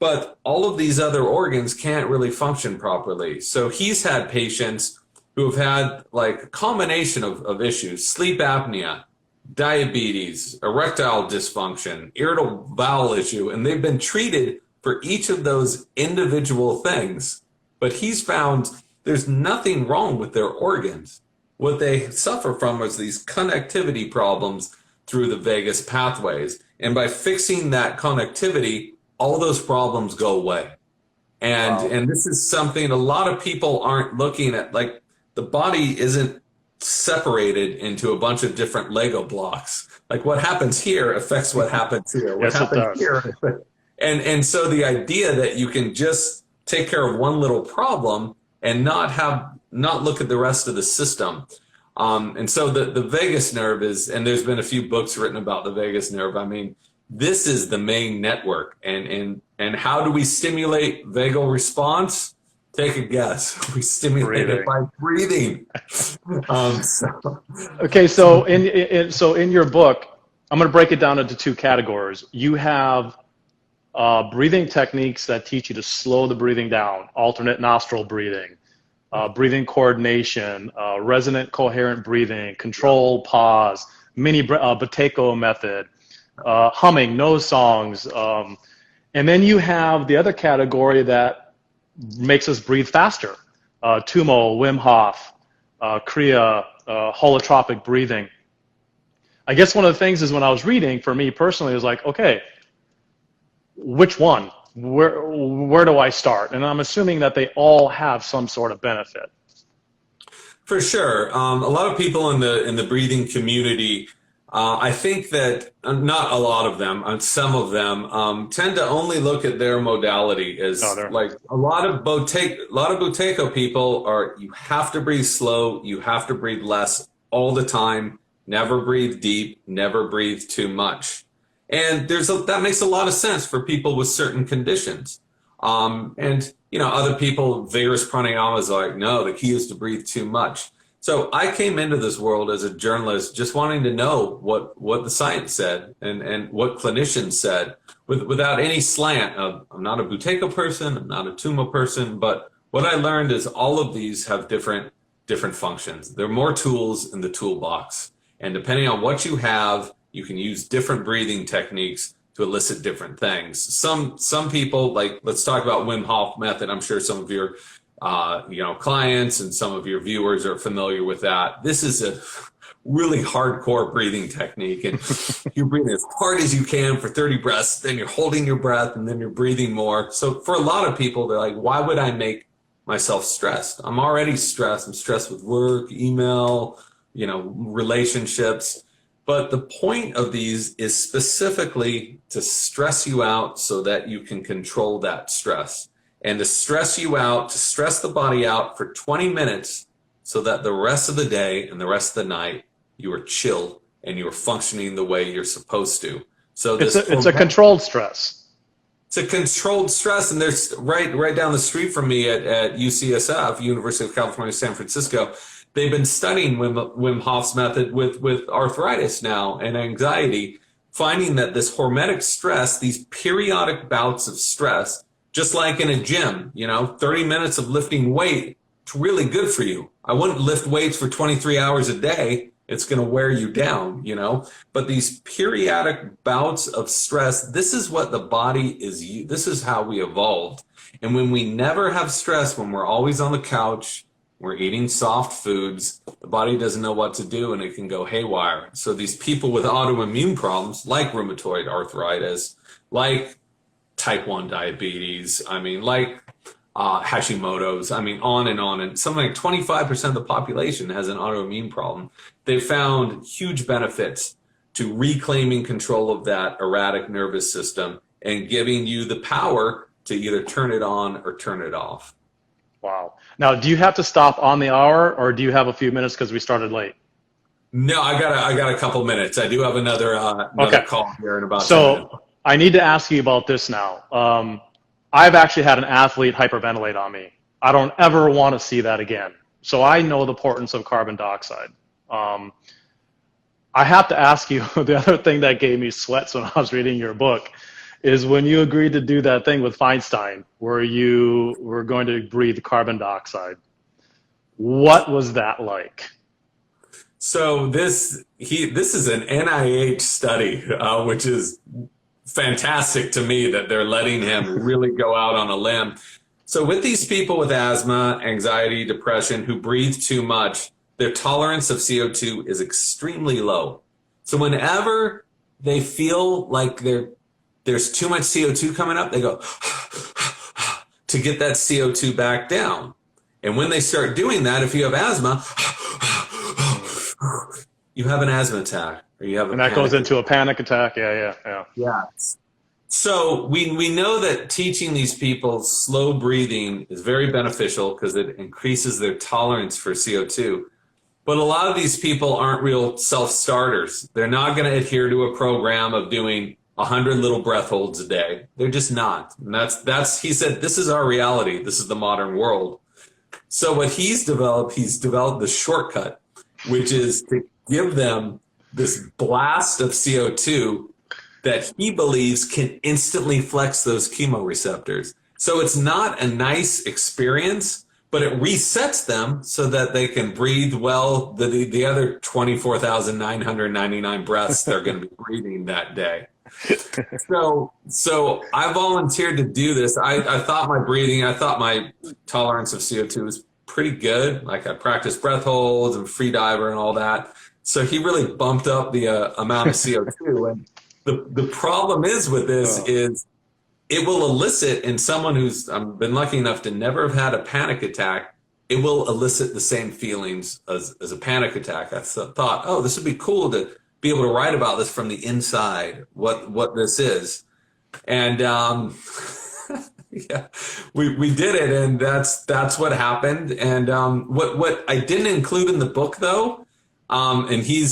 Speaker 2: But all of these other organs can't really function properly. So he's had patients who have had like a combination of issues: sleep apnea, diabetes, erectile dysfunction, irritable bowel issue, and they've been treated for each of those individual things. But he's found there's nothing wrong with their organs. What they suffer from is these connectivity problems through the vagus pathways. And by fixing that connectivity, all those problems go away. And this is something a lot of people aren't looking at. Like, the body isn't separated into a bunch of different Lego blocks. Like, what happens here affects what happens here. What happens here. And so the idea that you can just take care of one little problem and not look at the rest of the system. And so the vagus nerve is, and there's been a few books written about the vagus nerve. I mean, this is the main network. And how do we stimulate vagal response? Take a guess. We stimulate it by breathing.
Speaker 1: Okay, so in your book, I'm going to break it down into two categories. You have breathing techniques that teach you to slow the breathing down, alternate nostril breathing, breathing coordination, resonant coherent breathing, control, pause, mini Buteyko method, humming, nose songs. And then you have the other category that makes us breathe faster. Tumo, Wim Hof, Kriya, holotropic breathing. I guess one of the things is when I was reading, for me personally, it was like, okay, which one? Where do I start? And I'm assuming that they all have some sort of benefit.
Speaker 2: For sure. A lot of people in the breathing community, I think that not a lot of them, some of them tend to only look at their modality as like a lot of Buteyko people are, you have to breathe slow, you have to breathe less all the time, never breathe deep, never breathe too much. And that makes a lot of sense for people with certain conditions. And other people, vigorous pranayama is like, no, the key is to breathe too much. So I came into this world as a journalist just wanting to know what the science said and what clinicians said without any slant of, I'm not a Buteyko person, I'm not a Tumo person, but what I learned is all of these have different functions. There are more tools in the toolbox. And depending on what you have, you can use different breathing techniques to elicit different things. Some people, like, let's talk about Wim Hof method. I'm sure some of your clients and some of your viewers are familiar with that. This is a really hardcore breathing technique, and you're breathing as hard as you can for 30 breaths, then you're holding your breath, and then you're breathing more. So for a lot of people, they're like, why would I make myself stressed? I'm already stressed. I'm stressed with work, email, relationships. But the point of these is specifically to stress you out so that you can control that stress. And to stress you out, to stress the body out for 20 minutes so that the rest of the day and the rest of the night, you are chill and you are functioning the way you're supposed to. So it's
Speaker 1: a controlled stress.
Speaker 2: It's a controlled stress. And there's right down the street from me at UCSF, University of California, San Francisco, they've been studying Wim Hof's method with arthritis now and anxiety, finding that this hormetic stress, these periodic bouts of stress, just like in a gym, 30 minutes of lifting weight, it's really good for you. I wouldn't lift weights for 23 hours a day. It's going to wear you down, But these periodic bouts of stress, this is what the body is, this is how we evolved. And when we never have stress, when we're always on the couch, we're eating soft foods, the body doesn't know what to do and it can go haywire. So these people with autoimmune problems, like rheumatoid arthritis, like type 1 diabetes, like Hashimoto's, on and on. And something like 25% of the population has an autoimmune problem. They found huge benefits to reclaiming control of that erratic nervous system and giving you the power to either turn it on or turn it off.
Speaker 1: Wow. Now, do you have to stop on the hour, or do you have a few minutes because we started late?
Speaker 2: No, I got a couple minutes. I do have another call here in about 10 minutes.
Speaker 1: I need to ask you about this now. I've actually had an athlete hyperventilate on me. I don't ever want to see that again. So I know the importance of carbon dioxide. I have to ask you, the other thing that gave me sweats when I was reading your book is when you agreed to do that thing with Feinstein, where you were going to breathe carbon dioxide. What was that like?
Speaker 2: So this is an NIH study, which is fantastic to me that they're letting him really go out on a limb. So with these people with asthma, anxiety, depression, who breathe too much, their tolerance of CO2 is extremely low. So whenever they feel like there's too much CO2 coming up, they go to get that CO2 back down. And when they start doing that, if you have asthma, you have an asthma attack, or you have
Speaker 1: and that goes into a panic attack. Yeah.
Speaker 2: So we know that teaching these people slow breathing is very beneficial because it increases their tolerance for CO2. But a lot of these people aren't real self-starters. They're not going to adhere to a program of doing 100 little breath holds a day. They're just not. And he said, this is our reality. This is the modern world. So what he's developed the shortcut, which is to give them this blast of CO2 that he believes can instantly flex those chemoreceptors. So it's not a nice experience, but it resets them so that they can breathe well the other 24,999 breaths they're going to be breathing that day. So I volunteered to do this. I thought my tolerance of CO2 was pretty good. Like I practiced breath holds and free diver and all that. So he really bumped up the amount of CO2. And the problem is with this is it will elicit in someone who's been lucky enough to never have had a panic attack. It will elicit the same feelings as a panic attack. I thought, oh, this would be cool to be able to write about this from the inside, what this is. And yeah, we did it, and that's what happened. And what I didn't include in the book though, and he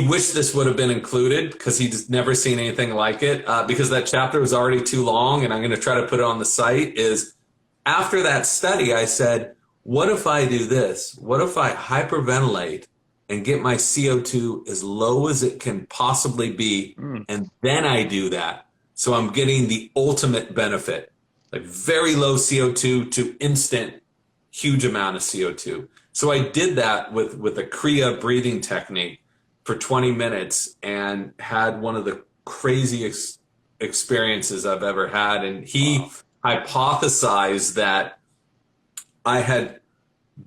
Speaker 2: wished this would have been included because he's never seen anything like it, because that chapter was already too long, and I'm going to try to put it on the site, is after that study, I said, what if I do this? What if I hyperventilate and get my CO2 as low as it can possibly be, and then I do that? So I'm getting the ultimate benefit, like very low CO2 to instant huge amount of CO2. So I did that with a Kriya breathing technique for 20 minutes and had one of the crazy experiences I've ever had. And he hypothesized that I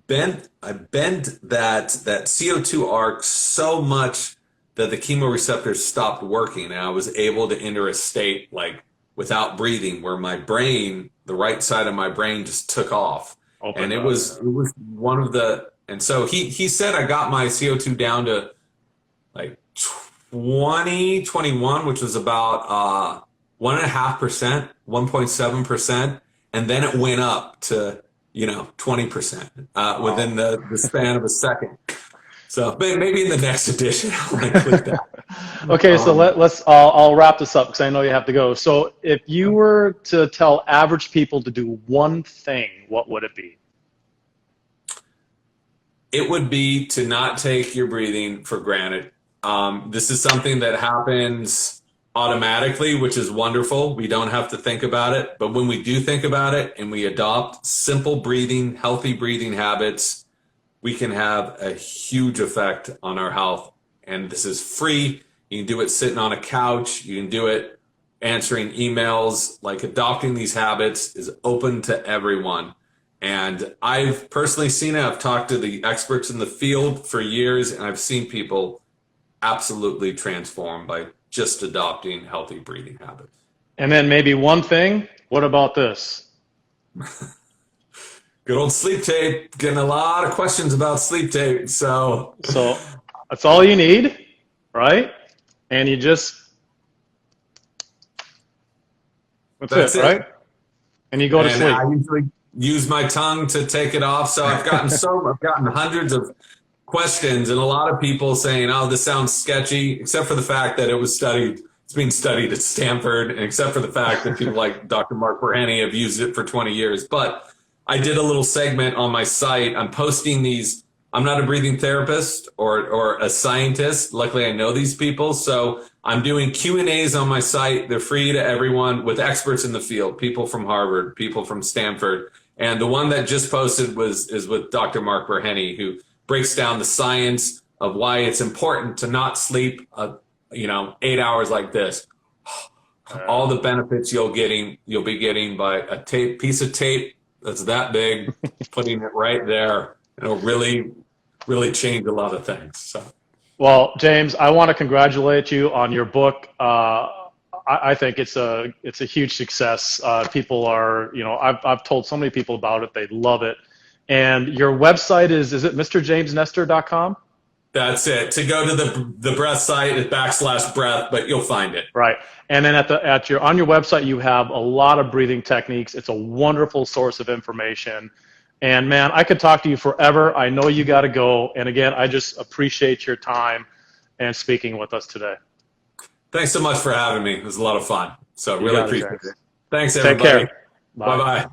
Speaker 2: bent that CO2 arc so much that the chemoreceptors stopped working, and I was able to enter a state like without breathing, where my brain, the right side of my brain, just took off. And it was one of the, and so he said I got my CO2 down to like 21, which was about 1.5%, 1.7%, and then it went up to 20% within the span of a second. So maybe in the next edition I'll include that.
Speaker 1: Okay, so I'll wrap this up because I know you have to go. So if you were to tell average people to do one thing, what would it be?
Speaker 2: It would be to not take your breathing for granted. This is something that happens automatically, which is wonderful. We don't have to think about it. But when we do think about it and we adopt simple breathing, healthy breathing habits, we can have a huge effect on our health. And this is free. You can do it sitting on a couch. You can do it answering emails. Like, adopting these habits is open to everyone. And I've personally seen it. I've talked to the experts in the field for years, and I've seen people absolutely transform by just adopting healthy breathing habits.
Speaker 1: And then maybe one thing, what about this?
Speaker 2: Good old sleep tape. Getting a lot of questions about sleep tape. So
Speaker 1: that's all you need, right? And you just, that's it, right? And you go to sleep.
Speaker 2: I usually use my tongue to take it off. So I've gotten hundreds of questions, and a lot of people saying, oh, this sounds sketchy, except for the fact that it's being studied at Stanford, and except for the fact that people like Dr. Mark Burhany have used it for 20 years. But I did a little segment on my site. I'm posting these. I'm not a breathing therapist or a scientist. Luckily, I know these people. So I'm doing Q&As on my site. They're free to everyone, with experts in the field, people from Harvard, people from Stanford. And the one that just posted is with Dr. Mark Burhany, who breaks down the science of why it's important to not sleep 8 hours like this. All the benefits you'll be getting by a piece of tape that's that big, putting it right there. It'll really, really change a lot of things. So,
Speaker 1: well, James, I want to congratulate you on your book. I think it's a huge success. People are, I've told so many people about it. They love it. And your website is it mrjamesnestor.com?
Speaker 2: That's it. To go to the breath site is /breath, but you'll find it.
Speaker 1: Right. And then on your website, you have a lot of breathing techniques. It's a wonderful source of information. And man, I could talk to you forever. I know you got to go. And again, I just appreciate your time and speaking with us today.
Speaker 2: Thanks so much for having me. It was a lot of fun. So
Speaker 1: You
Speaker 2: really
Speaker 1: got it,
Speaker 2: appreciate
Speaker 1: James.
Speaker 2: it. Thanks,
Speaker 1: Take
Speaker 2: everybody.
Speaker 1: care.
Speaker 2: Bye-bye.